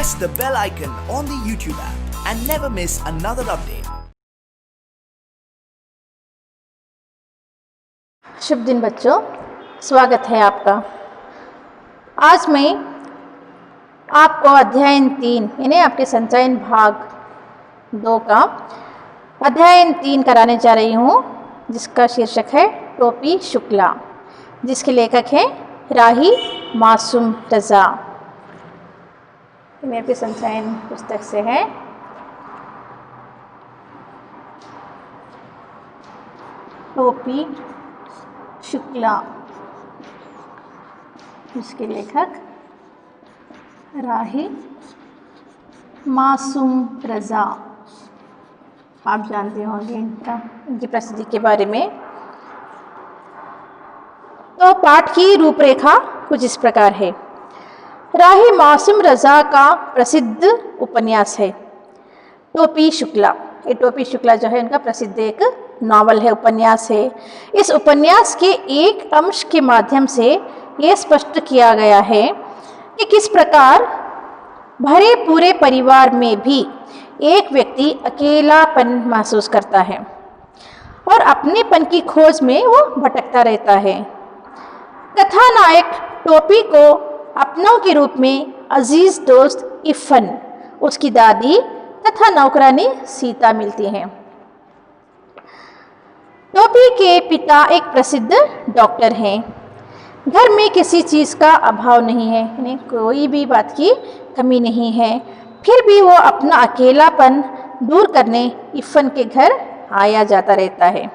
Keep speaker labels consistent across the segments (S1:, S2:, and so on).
S1: press the bell icon on the YouTube app and never miss another update.
S2: शुभ दिन बच्चों, स्वागत है आपका। आज मैं आपको अध्ययन 3 यानी आपके संचयन भाग 2 का अध्ययन 3 कराने जा रही हूँ, जिसका शीर्षक है टोपी शुक्ला, जिसके लेखक हैं राही मासूम रज़ा। मेरे पे संचयन पुस्तक से है। टोपी शुक्ला, इसके लेखक राही मासूम रज़ा। आप जानते होंगे इनकी प्रसिद्धि के बारे में। तो पाठ की रूपरेखा कुछ इस प्रकार है। राही मासूम रज़ा का प्रसिद्ध उपन्यास है टोपी शुक्ला। ये टोपी शुक्ला जो है उनका प्रसिद्ध एक नावल है, उपन्यास है। इस उपन्यास के एक अंश के माध्यम से ये स्पष्ट किया गया है कि किस प्रकार भरे पूरे परिवार में भी एक व्यक्ति अकेलापन महसूस करता है और अपनेपन की खोज में वो भटकता रहता है। कथानायक टोपी को अपनों के रूप में अजीज दोस्त इफ़न, उसकी दादी तथा नौकरानी सीता मिलती हैं। टोपी के पिता एक प्रसिद्ध डॉक्टर हैं। घर में किसी चीज़ का अभाव नहीं है, यानी कोई भी बात की कमी नहीं है। फिर भी वो अपना अकेलापन दूर करने इफ़न के घर आया जाता रहता है,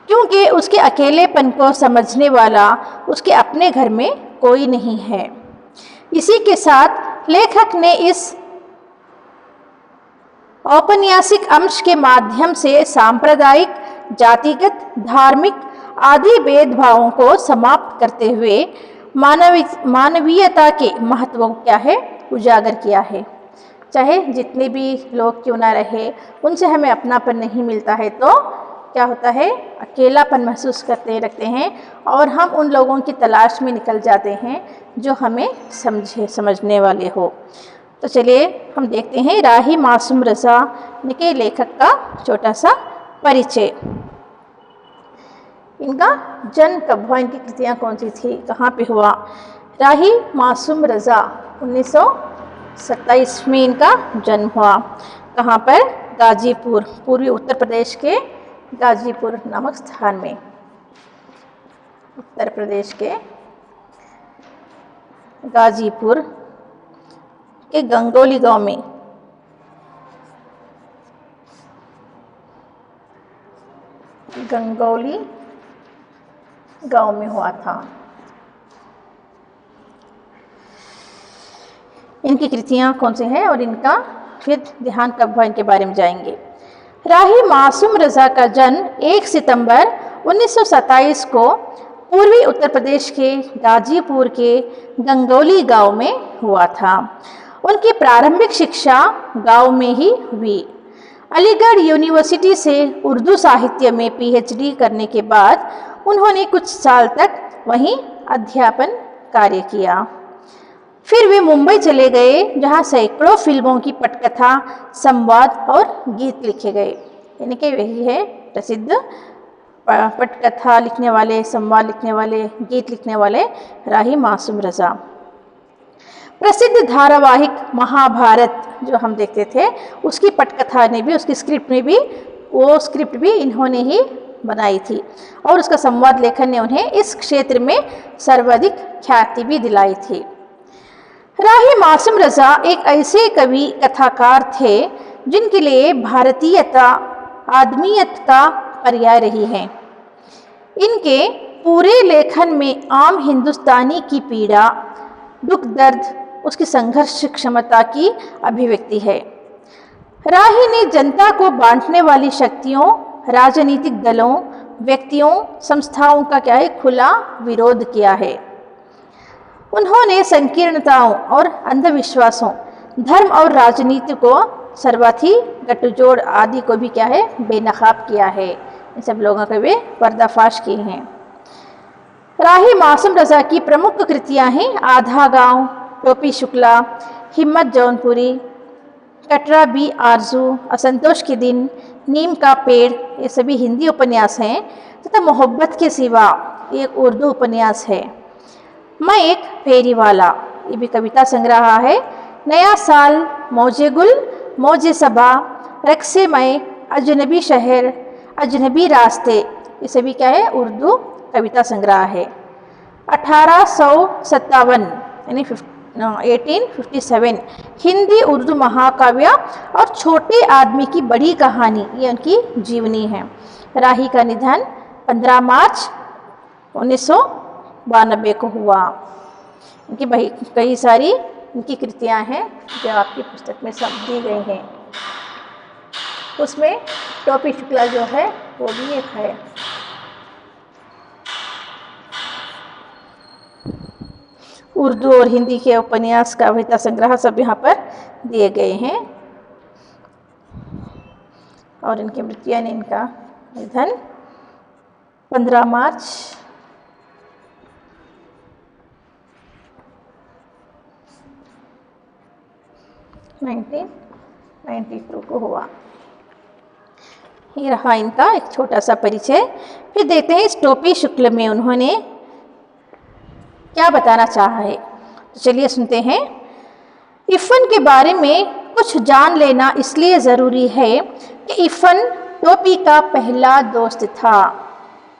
S2: क्योंकि उसके अकेलेपन को समझने वाला उसके अपने घर में कोई नहीं है। इसी के साथ लेखक ने इस औपन्यासिक अंश के माध्यम से सांप्रदायिक, जातिगत, धार्मिक आदि भेदभावों को समाप्त करते हुए मानवीयता के महत्व को क्या है उजागर किया है। चाहे जितने भी लोग क्यों ना रहे, उनसे हमें अपनापन नहीं मिलता है तो क्या होता है, अकेलापन महसूस करते रखते हैं और हम उन लोगों की तलाश में निकल जाते हैं जो हमें समझने वाले हो। तो चलिए हम देखते हैं राही मासूम रज़ा के लेखक का छोटा सा परिचय। इनका जन्म कब हुआ, इनकी कृतियाँ कौन सी थी, कहाँ पे हुआ। राही मासूम रज़ा 1927 में इनका जन्म हुआ। कहाँ पर, गाजीपुर, पूर्वी उत्तर प्रदेश के गाजीपुर नामक स्थान में, उत्तर प्रदेश के गाजीपुर के गंगोली गांव में। गंगोली गांव में हुआ था। इनकी कृतियाँ कौन सी हैं और इनका फिर ध्यान कब हुआ, इनके बारे में जाएंगे। राही मासूम रज़ा का जन्म 1 सितंबर 1927 को पूर्वी उत्तर प्रदेश के गाजीपुर के गंगोली गांव में हुआ था। उनकी प्रारंभिक शिक्षा गांव में ही हुई। अलीगढ़ यूनिवर्सिटी से उर्दू साहित्य में पीएचडी करने के बाद उन्होंने कुछ साल तक वहीं अध्यापन कार्य किया। फिर वे मुंबई चले गए, जहां सैकड़ों फिल्मों की पटकथा, संवाद और गीत लिखे गए। यानी कि वही है प्रसिद्ध पटकथा लिखने वाले, संवाद लिखने वाले, गीत लिखने वाले राही मासूम रज़ा। प्रसिद्ध धारावाहिक महाभारत जो हम देखते थे, उसकी पटकथा ने भी, उसकी स्क्रिप्ट में भी, वो स्क्रिप्ट भी इन्होंने ही बनाई थी और उसका संवाद लेखन ने उन्हें इस क्षेत्र में सर्वाधिक ख्याति भी दिलाई थी। राही मासूम रज़ा एक ऐसे कवि कथाकार थे जिनके लिए भारतीयता आदमियत का पर्याय रही है। इनके पूरे लेखन में आम हिंदुस्तानी की पीड़ा, दुख दर्द, उसकी संघर्ष क्षमता की अभिव्यक्ति है। राही ने जनता को बांटने वाली शक्तियों, राजनीतिक दलों, व्यक्तियों, संस्थाओं का क्या है खुला विरोध किया है। उन्होंने संकीर्णताओं और अंधविश्वासों, धर्म और राजनीति को, सर्वाथी, गठजोड़ आदि को भी क्या है बेनकाब किया है। इन सब लोगों का वे पर्दाफाश किए हैं। राही मासूम रज़ा की प्रमुख कृतियां हैं आधा गांव, टोपी शुक्ला, हिम्मत जौनपुरी, कटरा बी आरजू, असंतोष के दिन, नीम का पेड़, ये सभी हिंदी उपन्यास हैं तथा मोहब्बत के सिवा एक उर्दू उपन्यास है। मैं एक फेरी वाला, ये भी कविता संग्रह है। नया साल, मौजे गुल, मौजे सबा, रक्से मैं, अजनबी शहर, अजनबी रास्ते, ये सभी क्या है, उर्दू कविता संग्रह है। 1857 यानी 1857 हिंदी उर्दू महाकाव्य और छोटे आदमी की बड़ी कहानी, ये उनकी जीवनी है। राही का निधन 15 मार्च 1992 को हुआ। इनकी कई सारी इनकी कृतियां हैं जो आपकी पुस्तक में सब दी गई हैं। उसमें टोपी शुक्ला जो है वो भी एक है। उर्दू और हिंदी के उपन्यास कविता संग्रह सब यहाँ पर दिए गए हैं। और इनकी मृत्यु यानी इनका निधन 15 मार्च 1992 को हुआ। ये रहा इनका एक छोटा सा परिचय। फिर देखते हैं इस टोपी शुक्ल में उन्होंने क्या बताना चाहा है। तो चलिए सुनते हैं। इफ़न के बारे में कुछ जान लेना इसलिए ज़रूरी है कि इफ़न टोपी का पहला दोस्त था।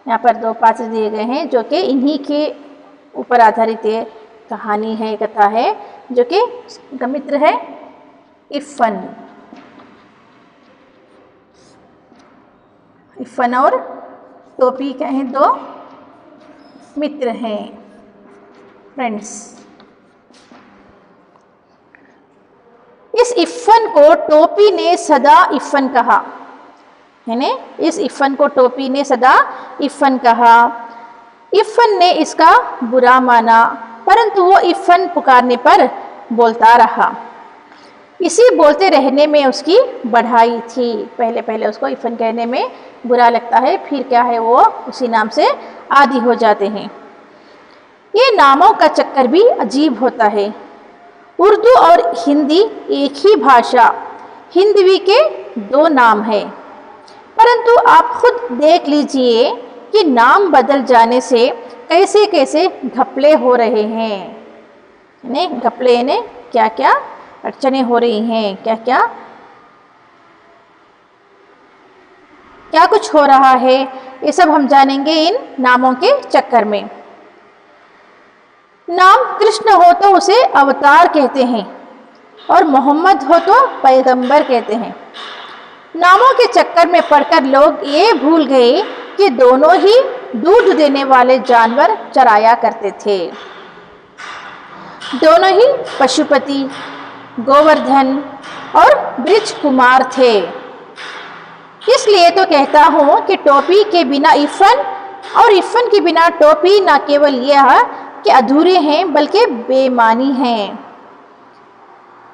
S2: यहाँ पर 2 पात्र दिए गए हैं जो कि इन्हीं के ऊपर आधारित ये कहानी है, कथा है, जो कि उनका मित्र है इफ़न। इफ़न और टोपी क्या हैं, 2 मित्र हैं, फ्रेंड्स। इस इफ़न को टोपी ने सदा इफ़न कहा, है ना। इस इफ़न को टोपी ने सदा इफ़न कहा। इफ़न ने इसका बुरा माना, परंतु वो इफ़न पुकारने पर बोलता रहा। इसी बोलते रहने में उसकी बढ़ाई थी। पहले पहले उसको इफ़न कहने में बुरा लगता है, फिर क्या है वो उसी नाम से आदी हो जाते हैं। ये नामों का चक्कर भी अजीब होता है। उर्दू और हिंदी एक ही भाषा, हिंदवी के 2 नाम हैं, परंतु आप खुद देख लीजिए कि नाम बदल जाने से कैसे कैसे घपले हो रहे हैं। यानी घपले यानी क्या क्या अड़चने हो रही हैं, क्या क्या क्या कुछ हो रहा है, ये सब हम जानेंगे इन नामों के चक्कर में। नाम कृष्ण हो तो उसे अवतार कहते हैं और मोहम्मद हो तो पैगंबर कहते हैं। नामों के चक्कर में पड़कर लोग ये भूल गए कि दोनों ही दूध देने वाले जानवर चराया करते थे। दोनों ही पशुपति, गोवर्धन और बृज कुमार थे। इसलिए तो कहता हूँ कि टोपी के बिना इफ़न और इफ़न के बिना टोपी न केवल यह कि अधूरे हैं बल्कि बेमानी हैं।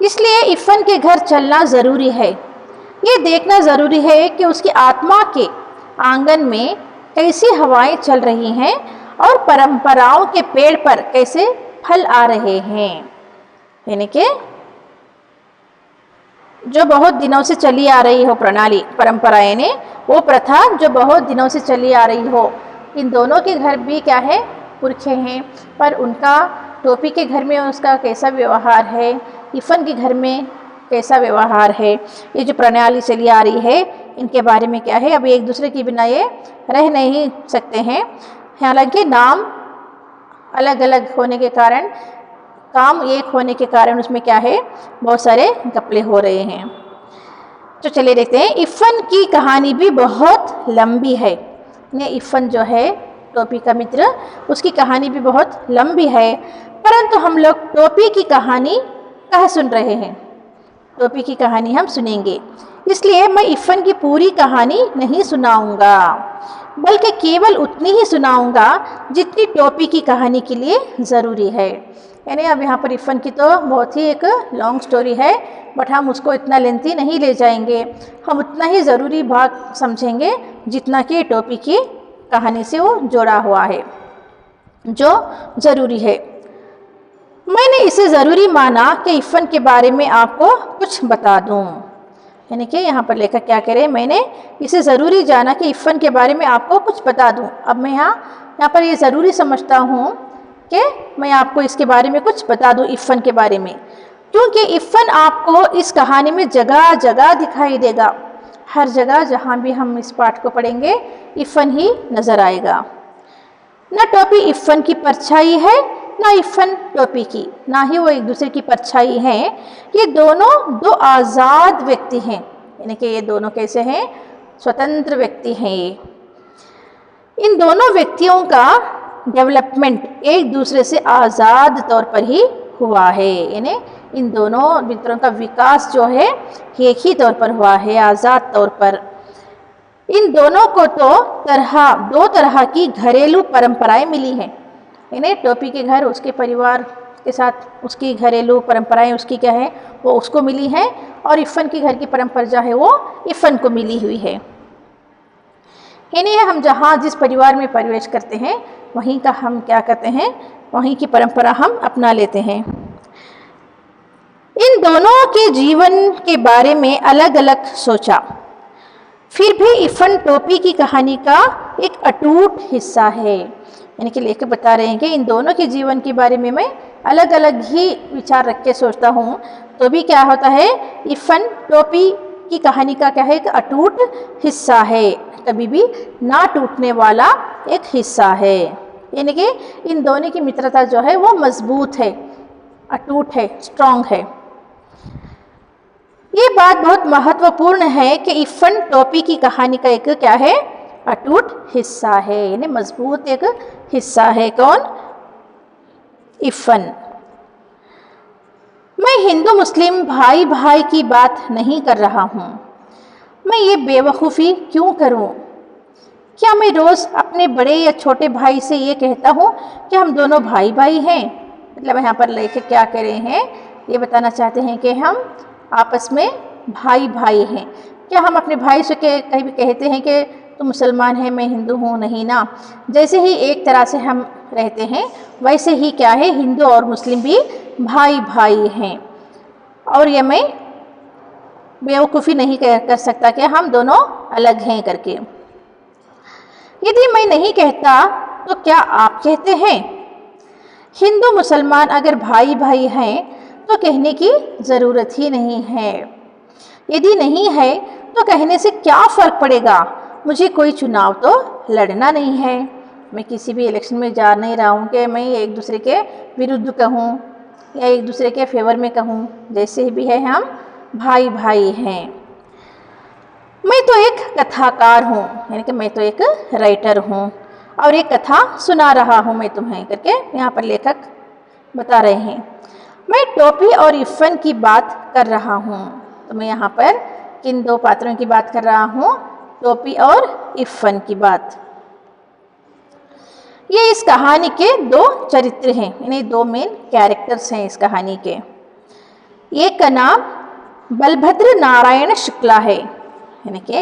S2: इसलिए इफ़न के घर चलना ज़रूरी है। ये देखना ज़रूरी है कि उसकी आत्मा के आंगन में कैसी हवाएं चल रही हैं और परंपराओं के पेड़ पर कैसे फल आ रहे हैं। यानी कि जो बहुत दिनों से चली आ रही हो प्रणाली, परंपराएं ने, वो प्रथा जो बहुत दिनों से चली आ रही हो। इन दोनों के घर भी क्या है, पुरखे हैं, पर उनका टोपी के घर में उसका कैसा व्यवहार है, इफ़न के घर में कैसा व्यवहार है, ये जो प्रणाली चली आ रही है, इनके बारे में क्या है। अब एक दूसरे के बिना ये रह नहीं सकते हैं। हालांकि नाम अलग अलग होने के कारण, काम एक होने के कारण उसमें क्या है, बहुत सारे घपले हो रहे हैं। तो चलिए देखते हैं। इफ़न की कहानी भी बहुत लंबी है। ये इफ़न जो है टोपी का मित्र, उसकी कहानी भी बहुत लंबी है, परंतु हम लोग टोपी की कहानी कहाँ सुन रहे हैं। टोपी की कहानी हम सुनेंगे, इसलिए मैं इफ़न की पूरी कहानी नहीं सुनाऊंगा, बल्कि केवल उतनी ही सुनाऊंगा जितनी टोपी की कहानी के लिए ज़रूरी है। यानी अब यहाँ पर इफ़न की तो बहुत ही एक लॉन्ग स्टोरी है, बट हम उसको इतना लेंथी नहीं ले जाएंगे। हम उतना ही ज़रूरी भाग समझेंगे जितना कि टोपी की कहानी से वो जोड़ा हुआ है, जो ज़रूरी है। मैंने इसे ज़रूरी माना कि इफ़न के बारे में आपको कुछ बता दूं। यानी कि यहाँ पर लेखक क्या करें, मैंने इसे ज़रूरी जाना कि इफ़न के बारे में आपको कुछ बता दूं। अब मैं यहाँ पर ये ज़रूरी समझता हूँ कि मैं आपको इसके बारे में कुछ बता दूं, इफ़न के बारे में, क्योंकि इफ़न आपको इस कहानी में जगह जगह दिखाई देगा। हर जगह जहाँ भी हम इस पाठ को पढ़ेंगे इफ़न ही नज़र आएगा। न टोपी इफ़न की परछाई है, ना इफ़न टोपी की, ना ही वो एक दूसरे की परछाई है। ये दोनों दो आज़ाद व्यक्ति हैं, यानी कि ये दोनों कैसे हैं, स्वतंत्र व्यक्ति हैं। इन दोनों व्यक्तियों का डेवलपमेंट एक दूसरे से आज़ाद तौर पर ही हुआ है, यानी इन दोनों मित्रों का विकास जो है एक ही तौर पर हुआ है, आज़ाद तौर पर। इन दोनों को तो दो तरह की घरेलू परंपराएं मिली हैं, यानी टोपी के घर उसके परिवार के साथ उसकी घरेलू परंपराएं उसकी क्या है वो उसको मिली हैं, और इफ़न के घर की परंपरा जो है वो इफ़न को मिली हुई है। यानी हम जहाँ जिस परिवार में प्रवेश करते हैं वहीं का हम क्या करते हैं, वहीं की परंपरा हम अपना लेते हैं। इन दोनों के जीवन के बारे में अलग अलग सोचा, फिर भी इफ़न टोपी की कहानी का एक अटूट हिस्सा है। यानी कि लेकर बता रहे हैं कि इन दोनों के जीवन के बारे में मैं अलग अलग ही विचार रख के सोचता हूँ, तो भी क्या होता है, इफ़न टोपी की कहानी का क्या है, एक अटूट हिस्सा है, कभी भी ना टूटने वाला एक हिस्सा है। यानी कि इन दोनों की मित्रता जो है वो मजबूत है, अटूट है, स्ट्रांग है। ये बात बहुत महत्वपूर्ण है कि इफ़न टोपी की कहानी का एक क्या है, अटूट हिस्सा है, यानी मजबूत एक हिस्सा है। कौन, इफ़न। मैं हिंदू मुस्लिम भाई भाई की बात नहीं कर रहा हूँ। मैं ये बेवकूफ़ी क्यों करूँ? क्या मैं रोज़ अपने बड़े या छोटे भाई से ये कहता हूँ कि हम दोनों भाई भाई हैं? मतलब यहाँ पर लेखक क्या कर रहे हैं, ये बताना चाहते हैं कि हम आपस में भाई भाई हैं। क्या हम अपने भाई से कहीं भी कहते हैं कि तुम मुसलमान है मैं हिंदू हूँ? नहीं ना। जैसे ही एक तरह से हम रहते हैं वैसे ही क्या है, हिंदू और मुस्लिम भी भाई भाई हैं। और ये मैं बेवकूफ़ी नहीं कर सकता कि हम दोनों अलग हैं करके। यदि मैं नहीं कहता तो क्या आप कहते हैं? हिंदू मुसलमान अगर भाई भाई हैं तो कहने की ज़रूरत ही नहीं है। यदि नहीं है तो कहने से क्या फ़र्क पड़ेगा? मुझे कोई चुनाव तो लड़ना नहीं है। मैं किसी भी इलेक्शन में जा नहीं रहा हूँ कि मैं एक दूसरे के विरुद्ध कहूँ या एक दूसरे के फेवर में कहूँ। जैसे भी है हम भाई भाई हैं। मैं तो एक कथाकार हूँ, यानी कि मैं तो एक राइटर हूँ और एक कथा सुना रहा हूँ मैं तुम्हें करके यहाँ पर लेखक बता रहे हैं। मैं टोपी और इफ़न की बात कर रहा हूँ। तो मैं यहाँ पर किन दो पात्रों की बात कर रहा हूँ? टोपी और इफ़न की बात। ये इस कहानी के दो चरित्र हैं, यानी दो मेन कैरेक्टर्स हैं इस कहानी के। एक का नाम बलभद्र नारायण शुक्ला है, यानी कि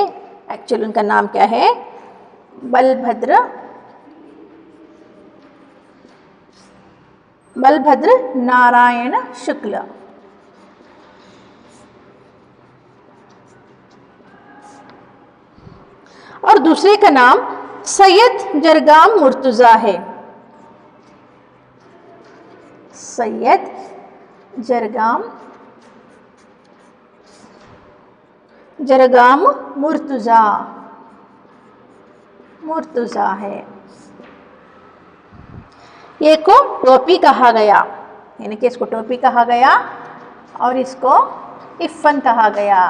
S2: एक्चुअली उनका नाम क्या है, बलभद्र नारायण शुक्ला। और दूसरे का नाम सैयद जरगाम मुर्तुज़ा है। सैयद जरगाम मुर्तुज़ा है। ये को टोपी कहा गया, यानी कि इसको टोपी कहा गया और इसको इफ़न कहा गया।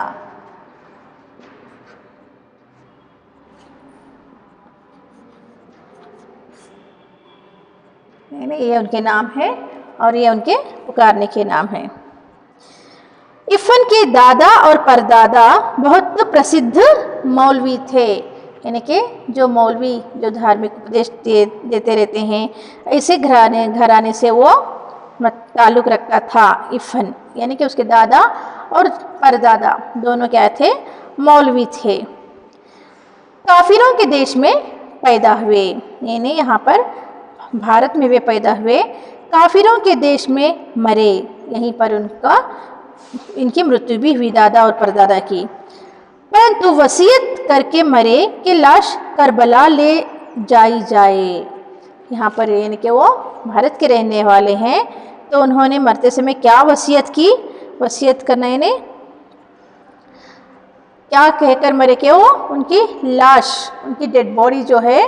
S2: ये उनके नाम है और ये उनके पुकारने के नाम हैं। इफ़न के दादा और परदादा बहुत प्रसिद्ध मौलवी थे, यानी कि जो मौलवी जो धार्मिक उपदेश देते रहते हैं, ऐसे घराने से वो ताल्लुक़ रखता था इफ़न। यानी कि उसके दादा और परदादा दोनों क्या थे, मौलवी थे। काफिरों के देश में पैदा हुए, यानी यहाँ पर भारत में वे पैदा हुए। काफिरों के देश में मरे। यहीं पर इनकी मृत्यु भी हुई, दादा और परदादा की। परंतु वसीयत करके मरे कि लाश करबला ले जाई जाए। यहाँ पर यानी कि वो भारत के रहने वाले हैं, तो उन्होंने मरते समय क्या वसीयत की? वसीयत करना यानी क्या कहकर मरे कि वो उनकी लाश, उनकी डेड बॉडी जो है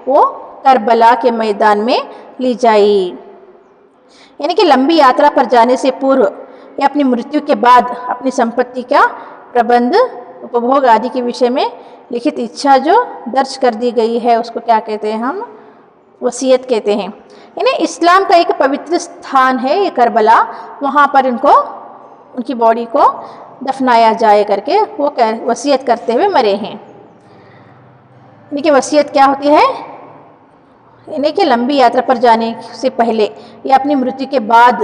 S2: वो करबला के मैदान में ली जाई। यानी कि लंबी यात्रा पर जाने से पूर्व या अपनी मृत्यु के बाद अपनी संपत्ति का प्रबंध, उपभोग आदि के विषय में लिखित इच्छा जो दर्ज कर दी गई है उसको क्या कहते हैं? हम वसीयत कहते हैं। यानी इस्लाम का एक पवित्र स्थान है ये करबला, वहाँ पर उनकी बॉडी को दफनाया जाए करके वो वसीयत करते हुए मरे हैं। यानी कि वसीयत क्या होती है? यानी कि लंबी यात्रा पर जाने से पहले या अपनी मृत्यु के बाद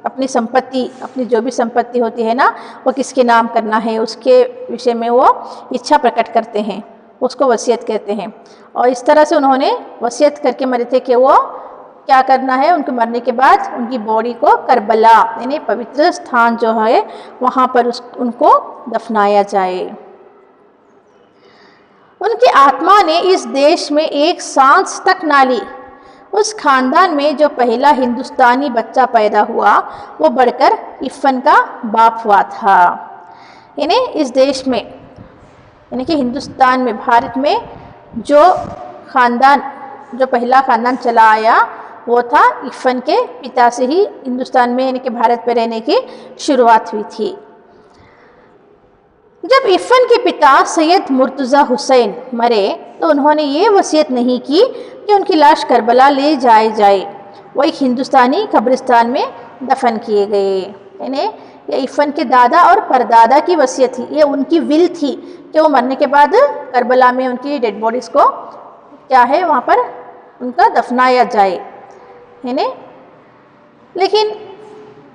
S2: अपनी संपत्ति, अपनी जो भी संपत्ति होती है ना, वो किसके नाम करना है उसके विषय में वो इच्छा प्रकट करते हैं, उसको वसीयत कहते हैं। और इस तरह से उन्होंने वसीयत करके मरे थे कि वो क्या करना है, उनके मरने के बाद उनकी बॉडी को करबला यानी पवित्र स्थान जो है वहाँ पर उनको दफनाया जाए। उनकी आत्मा ने इस देश में एक सांस तक ना ली। उस खानदान में जो पहला हिंदुस्तानी बच्चा पैदा हुआ वो बढ़कर इफ़न का बाप हुआ था। यानी इस देश में, यानी कि हिंदुस्तान में, भारत में जो खानदान, जो पहला खानदान चला आया वो था इफ़न के पिता से ही हिंदुस्तान में यानी कि भारत में रहने की शुरुआत हुई थी। जब इफ़न के पिता सैयद मुर्तज़ा हुसैन मरे तो उन्होंने ये वसीयत नहीं की कि उनकी लाश करबला ले जाए, वो एक हिंदुस्तानी कब्रिस्तान में दफन किए गए। यानी ये इफ़न के दादा और परदादा की वसीयत थी, ये उनकी विल थी कि वो मरने के बाद करबला में उनकी डेड बॉडीज़ को क्या है वहाँ पर उनका दफनाया जाए। यानी लेकिन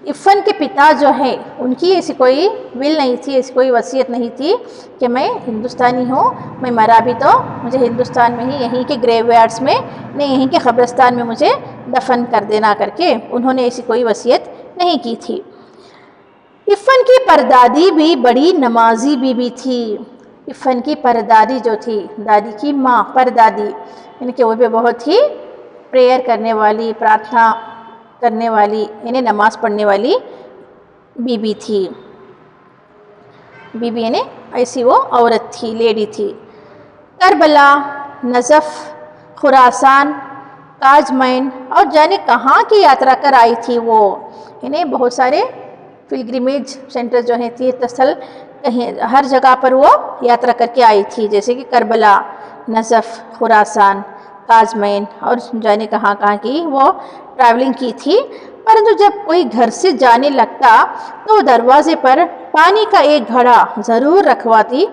S2: इफ़न के पिता जो है उनकी ऐसी कोई विल नहीं थी, ऐसी कोई वसीयत नहीं थी कि मैं हिंदुस्तानी हूँ, मैं मरा भी तो मुझे हिंदुस्तान में ही यहीं के ग्रेवयार्ड्स में, नहीं यहीं के कब्रिस्तान में मुझे दफन कर देना करके उन्होंने ऐसी कोई वसीयत नहीं की थी। इफ़न की परदादी भी बड़ी नमाजी बीबी थी। इफ़न की परदादी जो थी, दादी की माँ, परदादी, यानी कि वो भी बहुत ही प्रेयर करने वाली, प्रार्थना करने वाली, यानी नमाज पढ़ने वाली बीबी थी। बीबी यानी ऐसी वो औरत थी, लेडी थी। करबला, नजफ़, खुरासान, ताजमैन और जाने कहाँ की यात्रा कर आई थी वो। यानी बहुत सारे पिलग्रिमेज सेंटर जो हैं, तीर्थस्थल, कहीं हर जगह पर वो यात्रा करके आई थी, जैसे कि करबला, नजफ़, खुरासान, ताजमैन और जाने कहाँ कहाँ की वो ट्रैवलिंग की थी। परंतु जब कोई घर से जाने लगता तो दरवाजे पर पानी का एक घड़ा ज़रूर रखवाती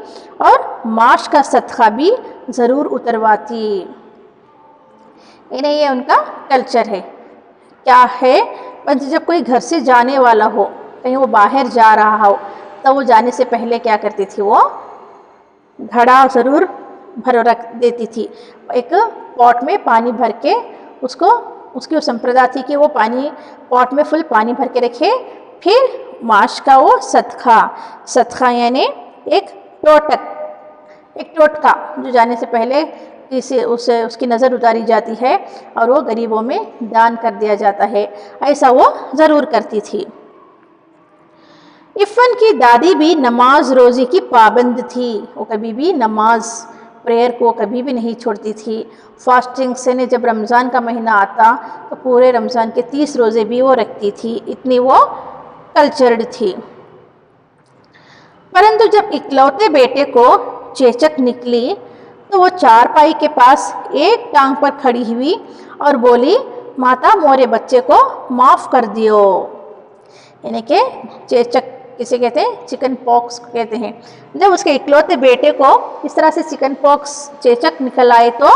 S2: और माश का सदका भी ज़रूर उतरवाती। इन्हें ये उनका कल्चर है। क्या है, परंतु जब कोई घर से जाने वाला हो, कहीं वो बाहर जा रहा हो, तो वो जाने से पहले क्या करती थी, वो घड़ा ज़रूर भर रख देती थी। एक पॉट में पानी भर के उसकी वो संप्रदाय थी कि वो पानी पॉट में फुल पानी भर के रखे, फिर माश का वो सदका यानी एक टोटका जो जाने से पहले उसकी नज़र उतारी जाती है और वो गरीबों में दान कर दिया जाता है, ऐसा वो ज़रूर करती थी। इफ़न की दादी भी नमाज रोज़े की पाबंद थी। वो कभी भी नमाज, प्रेयर को कभी भी नहीं छोड़ती थी। फास्टिंग से ने जब रमज़ान का महीना आता तो पूरे रमज़ान के 30 रोज़े भी वो रखती थी, इतनी वो कल्चर्ड थी। परंतु जब इकलौते बेटे को चेचक निकली तो वो चारपाई के पास एक टांग पर खड़ी हुई और बोली, माता मोरे बच्चे को माफ़ कर दियो। यानी कि चेचक किसे कहते हैं, चिकन पॉक्स कहते हैं। जब उसके इकलौते बेटे को इस तरह से चिकन पॉक्स, चेचक निकल आए तो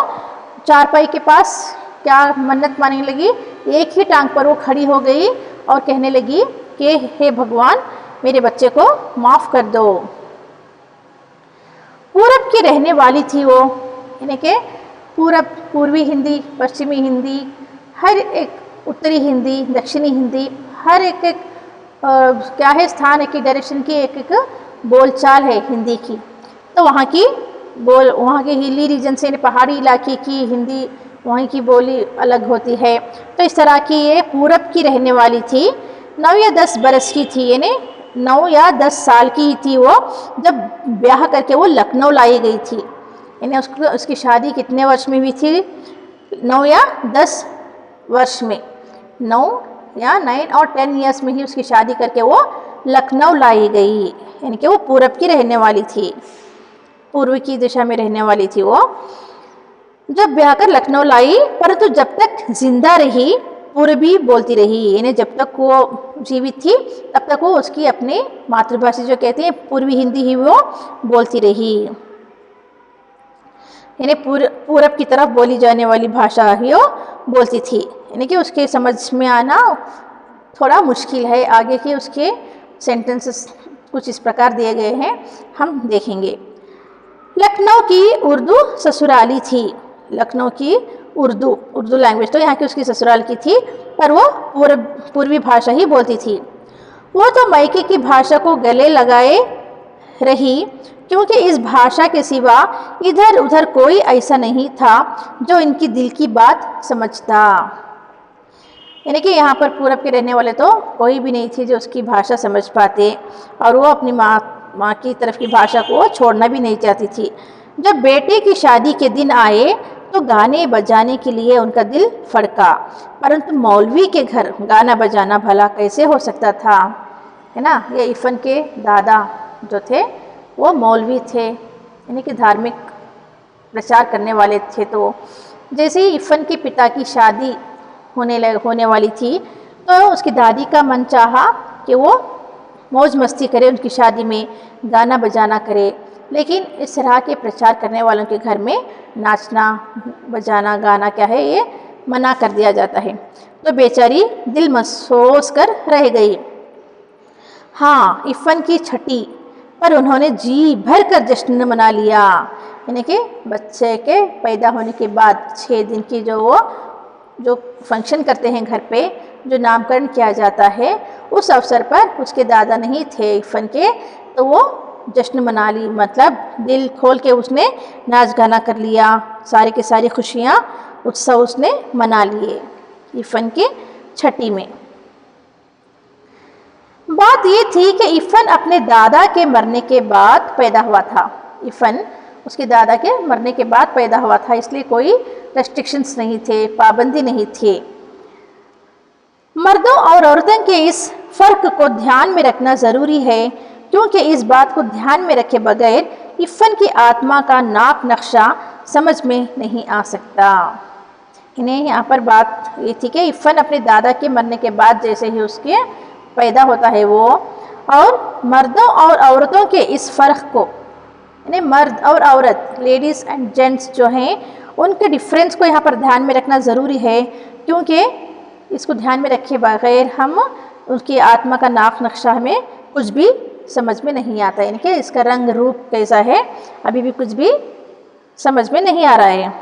S2: चारपाई के पास क्या मन्नत मानने लगी, एक ही टांग पर वो खड़ी हो गई और कहने लगी कि हे भगवान, मेरे बच्चे को माफ़ कर दो। पूरब की रहने वाली थी वो, यानी कि पूर्वी हिंदी, पश्चिमी हिंदी, हर एक उत्तरी हिंदी, दक्षिणी हिंदी, हर एक एक क्या है स्थान, एक एक डायरेक्शन की एक एक बोलचाल है हिंदी की। तो वहाँ के हिली रीजन से, पहाड़ी इलाके की हिंदी, वहीं की बोली अलग होती है। तो इस तरह की ये पूरब की रहने वाली थी, 9 या 10 बरस की थी, यानी 9 या 10 साल की ही थी वो जब ब्याह करके वो लखनऊ लाई गई थी। यानी उसकी शादी कितने वर्ष में हुई थी? 9 या 10 वर्ष में, 9 या 9 और 10 ईयर्स में ही उसकी शादी करके वो लखनऊ लाई गई। यानी कि वो पूरब की रहने वाली थी, पूर्व की दिशा में रहने वाली थी वो, जब ब्याह कर लखनऊ लाई। परंतु जब तक जिंदा रही पूर्वी बोलती रही, यानी जब तक वो जीवित थी तब तक वो उसकी अपनी मातृभाषा जो कहते हैं पूर्वी हिंदी ही वो बोलती रही, यानी पूरब की तरफ बोली जाने वाली भाषा ही वो बोलती थी। यानी कि उसके समझ में आना थोड़ा मुश्किल है। आगे के उसके सेंटेंसेस कुछ इस प्रकार दिए गए हैं, हम देखेंगे। लखनऊ की उर्दू ससुराली थी। लखनऊ की उर्दू लैंग्वेज तो यहाँ की उसकी ससुराल की थी, पर वो पूर्वी भाषा ही बोलती थी। वो तो मायके की भाषा को गले लगाए रही, क्योंकि इस भाषा के सिवा इधर उधर कोई ऐसा नहीं था जो इनकी दिल की बात समझता। यानी कि यहाँ पर पूरब के रहने वाले तो कोई भी नहीं थे जो उसकी भाषा समझ पाते, और वो अपनी माँ की तरफ की भाषा को छोड़ना भी नहीं चाहती थी। जब बेटे की शादी के दिन आए तो गाने बजाने के लिए उनका दिल फड़का, परंतु मौलवी के घर गाना बजाना भला कैसे हो सकता था, है ना। ये इफ़न के दादा जो थे वो मौलवी थे, यानी कि धार्मिक प्रचार करने वाले थे। तो जैसे ही इफ़न के पिता की शादी होने वाली थी तो उसकी दादी का मन चाहा कि वो मौज मस्ती करे, उनकी शादी में गाना बजाना करे, लेकिन इस तरह के प्रचार करने वालों के घर में नाचना बजाना गाना क्या है ये मना कर दिया जाता है। तो बेचारी दिल महसूस कर रह गई। हाँ, इफ़न की छठी पर उन्होंने जी भर कर जश्न मना लिया, यानी कि बच्चे के पैदा होने के बाद 6 दिन की जो फंक्शन करते हैं घर पे, जो नामकरण किया जाता है, उस अवसर पर उसके दादा नहीं थे इफ़न के, तो वो जश्न मना ली, मतलब दिल खोल के उसने नाच गाना कर लिया, सारी की सारी खुशियाँ उत्सव उसने मना लिए इफ़न के छठी में। बात ये थी कि इफ़न अपने दादा के मरने के बाद पैदा हुआ था। इफ़न उसके दादा के मरने के बाद पैदा हुआ था, इसलिए कोई रेस्ट्रिक्शंस नहीं थे, पाबंदी नहीं थी। मर्दों और औरतों के इस फर्क को ध्यान में रखना ज़रूरी है, क्योंकि इस बात को ध्यान में रखे बगैर इफ़न की आत्मा का नाप नक्शा समझ में नहीं आ सकता। इन्हें यहाँ पर बात ये थी कि इफ़न अपने दादा के मरने के बाद जैसे ही उसके पैदा होता है वो, और मर्दों और औरतों के इस फ़र्क को, यानी मर्द और औरत, लेडीज़ एंड जेंट्स जो हैं, उनके डिफरेंस को यहाँ पर ध्यान में रखना ज़रूरी है, क्योंकि इसको ध्यान में रखे बगैर हम उसकी आत्मा का नाप नक्शा हमें कुछ भी समझ में नहीं आता, यानी कि इसका रंग रूप कैसा है अभी भी कुछ भी समझ में नहीं आ रहा है।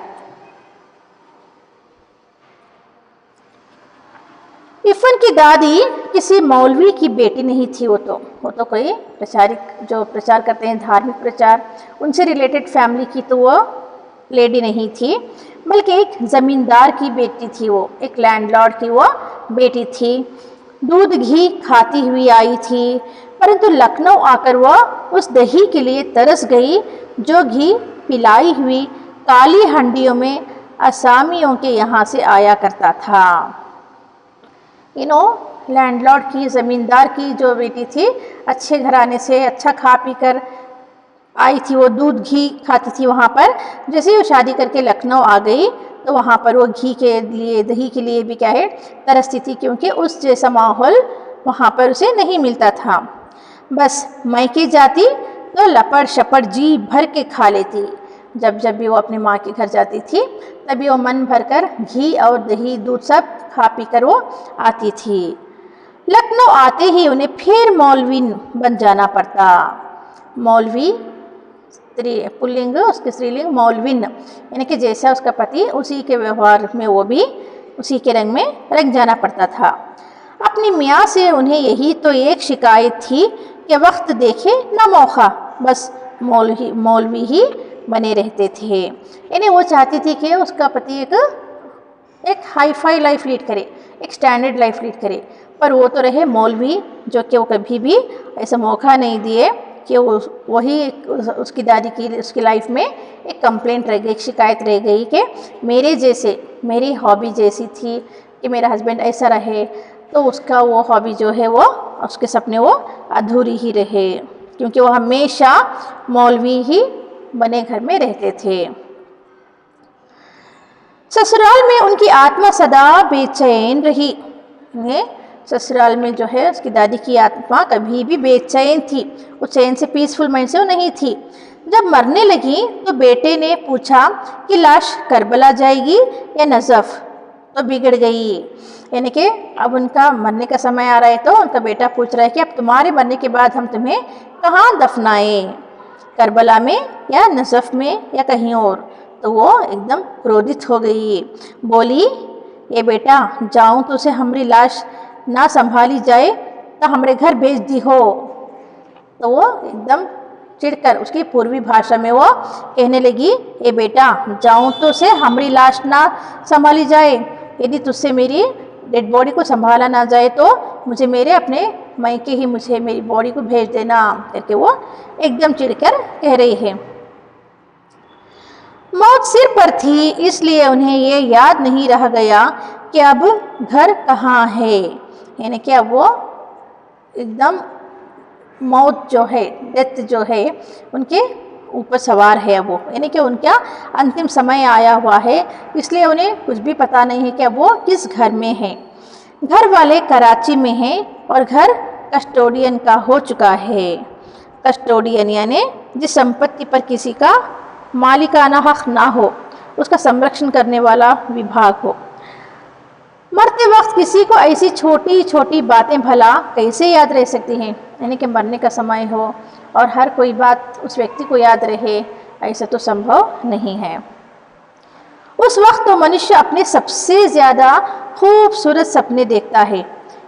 S2: इफ़न की दादी किसी मौलवी की बेटी नहीं थी, वो तो कोई प्रचारक जो प्रचार करते हैं धार्मिक प्रचार, उनसे रिलेटेड फैमिली की तो वो लेडी नहीं थी, बल्कि एक ज़मींदार की बेटी थी, वो एक लैंडलॉर्ड की वो बेटी थी। दूध घी खाती हुई आई थी, परंतु लखनऊ आकर वह उस दही के लिए तरस गई जो घी पिलाई हुई काली हंडियों में असामियों के यहाँ से आया करता था। लैंडलॉर्ड की, ज़मींदार की जो बेटी थी, अच्छे घराने से अच्छा खा पी कर आई थी, वो दूध घी खाती थी वहाँ पर। जैसे ही वो शादी करके लखनऊ आ गई तो वहाँ पर वो घी के लिए, दही के लिए भी क्या है तरसती थी, क्योंकि उस जैसा माहौल वहाँ पर उसे नहीं मिलता था। बस मायके जाती तो लपड़ शपड़ जी भर के खा लेती। जब भी वो अपनी माँ के घर जाती थी तभी वो मन भर कर घी और दही दूध सब खा पी कर वो आती थी। लखनऊ आते ही उन्हें फिर मौलवीन बन जाना पड़ता। मौलवी पुल्लिंग, उसके स्त्रीलिंग मौलविन, यानी कि जैसा उसका पति उसी के व्यवहार में वो भी उसी के रंग में रंग जाना पड़ता था। अपनी मियाँ से उन्हें यही तो एक शिकायत थी कि वक्त देखे न मौका, बस मौलवी ही बने रहते थे। यानी वो चाहती थी कि उसका पति एक हाई फाई लाइफ लीड करे, एक स्टैंडर्ड लाइफ लीड करे, पर वो तो रहे मौलवी, जो कि वो कभी भी ऐसा मौका नहीं दिए कि वही उसकी दादी की उसकी लाइफ में एक कंप्लेंट रह गई, एक शिकायत रह गई कि मेरे जैसे मेरी हॉबी जैसी थी कि मेरा हस्बैंड ऐसा रहे, तो उसका वो हॉबी जो है वो उसके सपने वो अधूरी ही रहे, क्योंकि वो हमेशा मौलवी ही बने घर में रहते थे। ससुराल में उनकी आत्मा सदा बेचैन रही। ससुराल में जो है उसकी दादी की आत्मा कभी भी बेचैन थी, वो चैन से पीसफुल माइंड से वो नहीं थी। जब मरने लगी तो बेटे ने पूछा कि लाश करबला जाएगी या नजफ, तो बिगड़ गई। यानी कि अब उनका मरने का समय आ रहा है तो उनका बेटा पूछ रहा है कि अब तुम्हारे मरने के बाद हम तुम्हें कहाँ दफनाएं, करबला में या नजफ में या कहीं और। तो वो एकदम क्रोधित हो गई, बोली ये बेटा जाऊं तो उसे हमारी लाश ना संभाली जाए तो हमारे घर भेज दी हो। तो वो एकदम चिढ़कर उसकी पूर्वी भाषा में वो कहने लगी, ये बेटा जाऊं तो उसे हमारी लाश ना संभाली जाए, यदि तुझसे मेरी डेड बॉडी को संभाला ना जाए तो मुझे मेरे अपने मायके ही मुझे मेरी बॉडी को भेज देना, करके वो एकदम चिढ़कर कह रही है। मौत सिर पर थी, इसलिए उन्हें ये याद नहीं रह गया कि अब घर कहाँ है। यानी कि अब वो एकदम मौत जो है, डेथ जो है उनके ऊपर सवार है वो, यानी कि उनका अंतिम समय आया हुआ है, इसलिए उन्हें कुछ भी पता नहीं है कि अब वो किस घर में है। घर वाले कराची में हैं और घर कस्टोडियन का हो चुका है। कस्टोडियन यानी जिस संपत्ति पर किसी का मालिकाना हक ना हो, उसका संरक्षण करने वाला विभाग हो। मरते वक्त किसी को ऐसी छोटी छोटी बातें भला कैसे याद रह सकती हैं, यानी कि मरने का समय हो और हर कोई बात उस व्यक्ति को याद रहे, ऐसा तो संभव नहीं है। उस वक्त तो मनुष्य अपने सबसे ज़्यादा खूबसूरत सपने देखता है,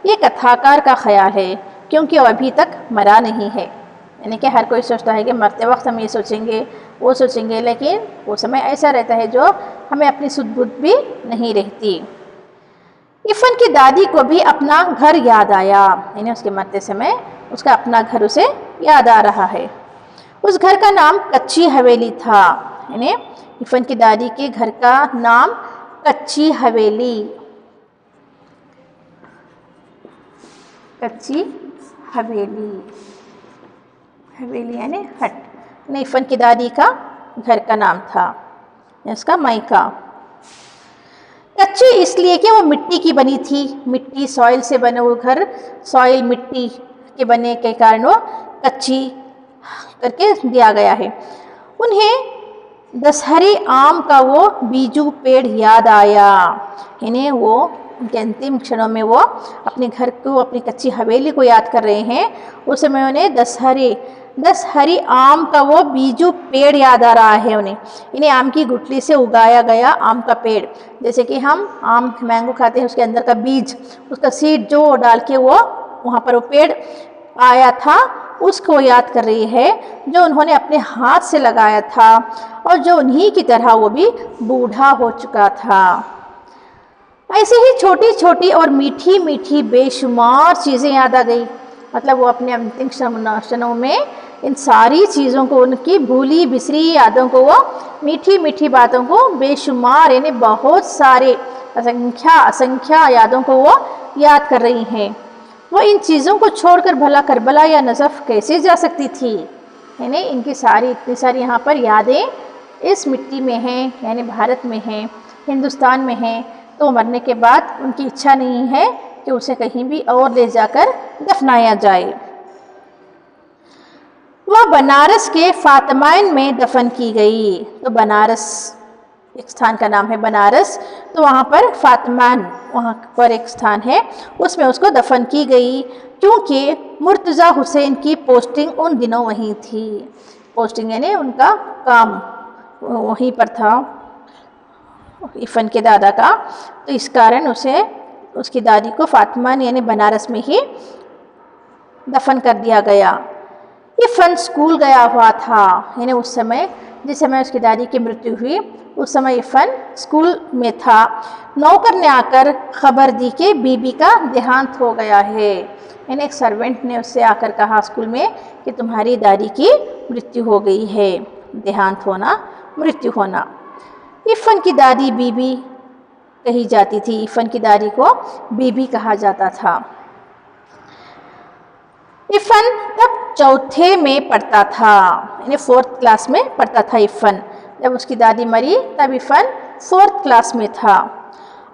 S2: ये कथाकार का ख्याल है, क्योंकि वो अभी तक मरा नहीं है। यानी कि हर कोई सोचता है कि मरते वक्त हम ये सोचेंगे वो सोचेंगे, लेकिन वो समय ऐसा रहता है जो हमें अपनी सुध बुध भी नहीं रहती। इफ़न की दादी को भी अपना घर याद आया, यानी उसके मरते समय उसका अपना घर उसे याद आ रहा है। उस घर का नाम कच्ची हवेली था, यानी इफ़न की दादी के घर का नाम कच्ची हवेली, कच्ची हवेली, हवेली यानी हट, इफ़न की दादी का घर का नाम था, इसका मायका। कच्ची इसलिए कि वो मिट्टी की बनी थी, मिट्टी सॉइल से बने वो घर, सॉइल मिट्टी के बने के कारण वो कच्ची करके दिया गया है। उन्हें दशहरी आम का वो बीजू पेड़ याद आया, यानी वो उनके अंतिम क्षणों में वो अपने घर को, अपनी कच्ची हवेली को याद कर रहे हैं। उस समय उन्हें दशहरी आम का वो बीजू पेड़ याद आ रहा है उन्हें, इन्हें आम की गुठली से उगाया गया आम का पेड़, जैसे कि हम आम मैंगो खाते हैं उसके अंदर का बीज, उसका सीड जो डाल के वो वहाँ पर वो पेड़ आया था, उसको याद कर रही है, जो उन्होंने अपने हाथ से लगाया था और जो उन्हीं की तरह वो भी बूढ़ा हो चुका था। ऐसे ही छोटी छोटी और मीठी मीठी बेशुमार चीज़ें याद आ गई। मतलब वो अपने अंतिम क्षणों में इन सारी चीज़ों को, उनकी भूली बिसरी यादों को, वो मीठी मीठी बातों को बेशुमार यानी बहुत सारे असंख्या यादों को वो याद कर रही हैं। वो इन चीज़ों को छोड़कर भला करबला या नजफ कैसे जा सकती थी, यानी इनकी इतनी सारी यहाँ पर यादें इस मिट्टी में हैं, यानी भारत में हैं, हिंदुस्तान में हैं, तो मरने के बाद उनकी इच्छा नहीं है कि उसे कहीं भी और ले जाकर दफनाया जाए। वह बनारस के फातिमाइन में दफन की गई। तो बनारस एक स्थान का नाम है बनारस, तो वहाँ पर फातिमान वहाँ पर एक स्थान है, उसमें उसको दफन की गई, क्योंकि मुर्तज़ा हुसैन की पोस्टिंग उन दिनों वहीं थी। पोस्टिंग यानी उनका काम वहीं पर था, इफ़न के दादा का, तो इस कारण उसे उसकी दादी को फातिमा यानी बनारस में ही दफन कर दिया गया। इफ़न स्कूल गया हुआ था, यानी उस समय जिस समय उसकी दादी की मृत्यु हुई उस समय इफ़न स्कूल में था। नौकर ने आकर खबर दी कि बीबी का देहांत हो गया है, यानी एक सर्वेंट ने उससे आकर कहा स्कूल में कि तुम्हारी दादी की मृत्यु हो गई है, देहांत होना, मृत्यु होना। इफ़न की दादी बीबी कही जाती थी, इफ़न की दादी को बीबी कहा जाता था। इफ़न तब चौथे में पढ़ता था, यानी 4th क्लास में पढ़ता था इफ़न। जब उसकी दादी मरी तब इफ़न 4th क्लास में था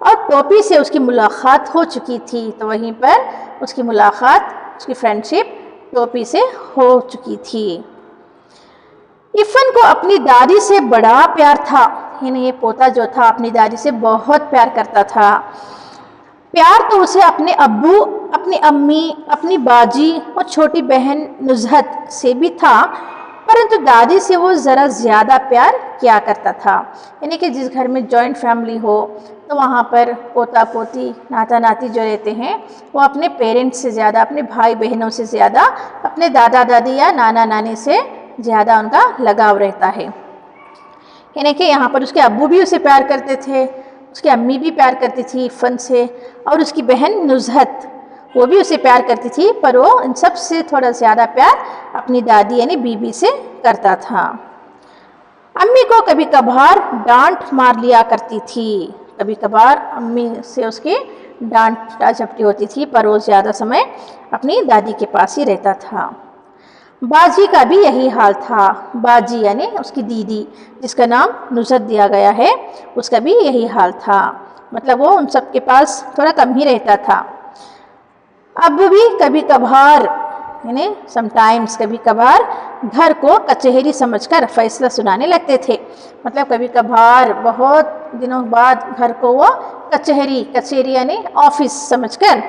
S2: और टोपी से उसकी मुलाकात हो चुकी थी, तो वहीं पर उसकी मुलाकात, उसकी फ्रेंडशिप टोपी से हो चुकी थी। इफ़न को अपनी दादी से बड़ा प्यार था, यानी ये पोता जो था अपनी दादी से बहुत प्यार करता था। प्यार तो उसे अपने अब्बू, अपनी अम्मी, अपनी बाजी और छोटी बहन नुज़हत से भी था, परंतु दादी से वो ज़रा ज़्यादा प्यार किया करता था। यानी कि जिस घर में जॉइंट फैमिली हो तो वहाँ पर पोता पोती, नाता नाती जो रहते हैं वो अपने पेरेंट्स से ज़्यादा, अपने भाई बहनों से ज़्यादा, अपने दादा दादी या नाना नानी से ज़्यादा उनका लगाव रहता है। यानी कि यहाँ पर उसके अब्बू भी उसे प्यार करते थे, उसकी अम्मी भी प्यार करती थी इफ़न से, और उसकी बहन नुज़हत वो भी उसे प्यार करती थी, पर वो इन सब से थोड़ा ज़्यादा प्यार अपनी दादी यानी बीबी से करता था। अम्मी को कभी कभार डांट मार लिया करती थी, कभी कभार अम्मी से उसकी डांटा झपटी होती थी, पर वो ज़्यादा समय अपनी दादी के पास ही रहता था। बाजी का भी यही हाल था। बाजी यानी उसकी दीदी जिसका नाम नुज़हत दिया गया है, उसका भी यही हाल था, मतलब वो उन सब के पास थोड़ा कम ही रहता था। अब भी कभी कभार यानी समटाइम्स कभी कभार घर को कचहरी समझकर फैसला सुनाने लगते थे, मतलब कभी कभार बहुत दिनों बाद घर को वो कचहरी यानी ऑफिस समझकर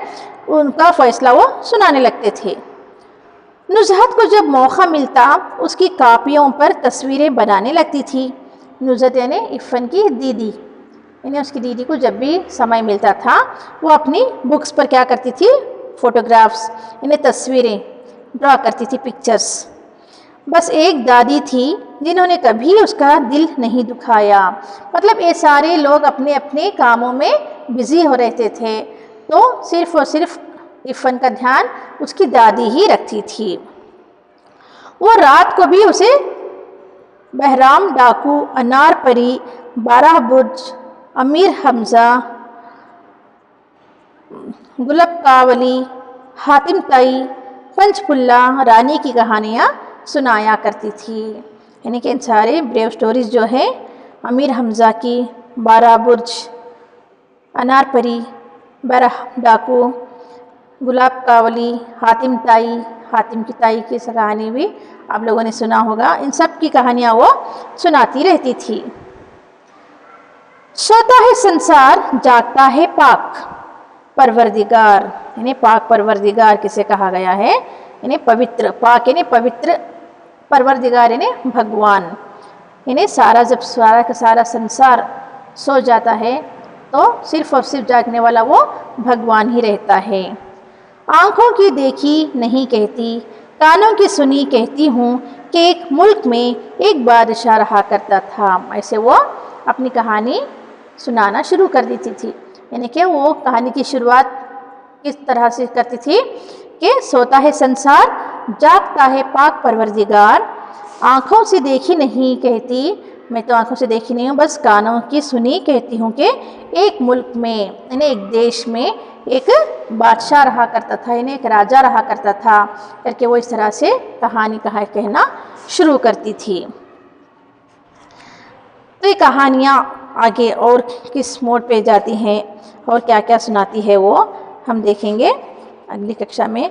S2: उनका फैसला वो सुनाने लगते थे। नुज़हत को जब मौका मिलता उसकी कापियों पर तस्वीरें बनाने लगती थी। नुज़हत यानी इफ़न की दीदी, यानी उसकी दीदी को जब भी समय मिलता था वो अपनी बुक्स पर क्या करती थी, फ़ोटोग्राफ्स यानी तस्वीरें ड्रा करती थी, पिक्चर्स। बस एक दादी थी जिन्होंने कभी उसका दिल नहीं दुखाया, मतलब ये सारे लोग अपने अपने कामों में बिज़ी हो रहते थे, तो सिर्फ़ और सिर्फ इफ़न का ध्यान उसकी दादी ही रखती थी। वो रात को भी उसे बहराम डाकू, अनार परी, 12 बुर्ज, अमीर हमज़ा, गुलब कावली, हातिम ताई, पंचकुल्ला, रानी की कहानियाँ सुनाया करती थी। यानी कि इन सारे ब्रेव स्टोरीज़ जो है अमीर हमज़ा की, 12 बुर्ज, अनार परी, 12 डाकू, गुलाब कावली, हातिम की ताई की कहानी भी आप लोगों ने सुना होगा। इन सब की कहानियाँ वो सुनाती रहती थी। सोता है संसार, जागता है पाक परवरदिगार, यानी पाक परवरदिगार किसे कहा गया है, यानी पवित्र, पाक यानी पवित्र, परवरदिगार यानी भगवान। यानी सारा जब सारा का सारा संसार सो जाता है तो सिर्फ और सिर्फ जागने वाला वो भगवान ही रहता है। आँखों की देखी नहीं कहती, कानों की सुनी कहती हूँ कि एक मुल्क में एक बादशाह रहा करता था। ऐसे वो अपनी कहानी सुनाना शुरू कर देती थी। यानी कि वो कहानी की शुरुआत किस तरह से करती थी कि सोता है संसार, जागता है पाक परवरदिगार, आँखों से देखी नहीं कहती, मैं तो आँखों से देखी नहीं हूँ, बस कानों की सुनी कहती हूँ कि एक मुल्क में यानी एक देश में एक बादशाह रहा करता था, यानी एक राजा रहा करता था करके वो इस तरह से कहानी कहना शुरू करती थी। तो ये कहानियाँ आगे और किस मोड पे जाती हैं और क्या क्या सुनाती है वो हम देखेंगे अगली कक्षा में।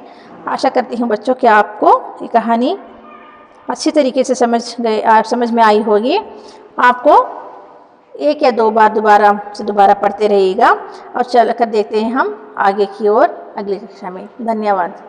S2: आशा करती हूँ बच्चों कि आपको ये कहानी अच्छी तरीके से समझ में आई होगी। आपको एक या दो बार दोबारा पढ़ते रहिएगा और चल कर देखते हैं हम आगे की ओर अगली कक्षा में। धन्यवाद।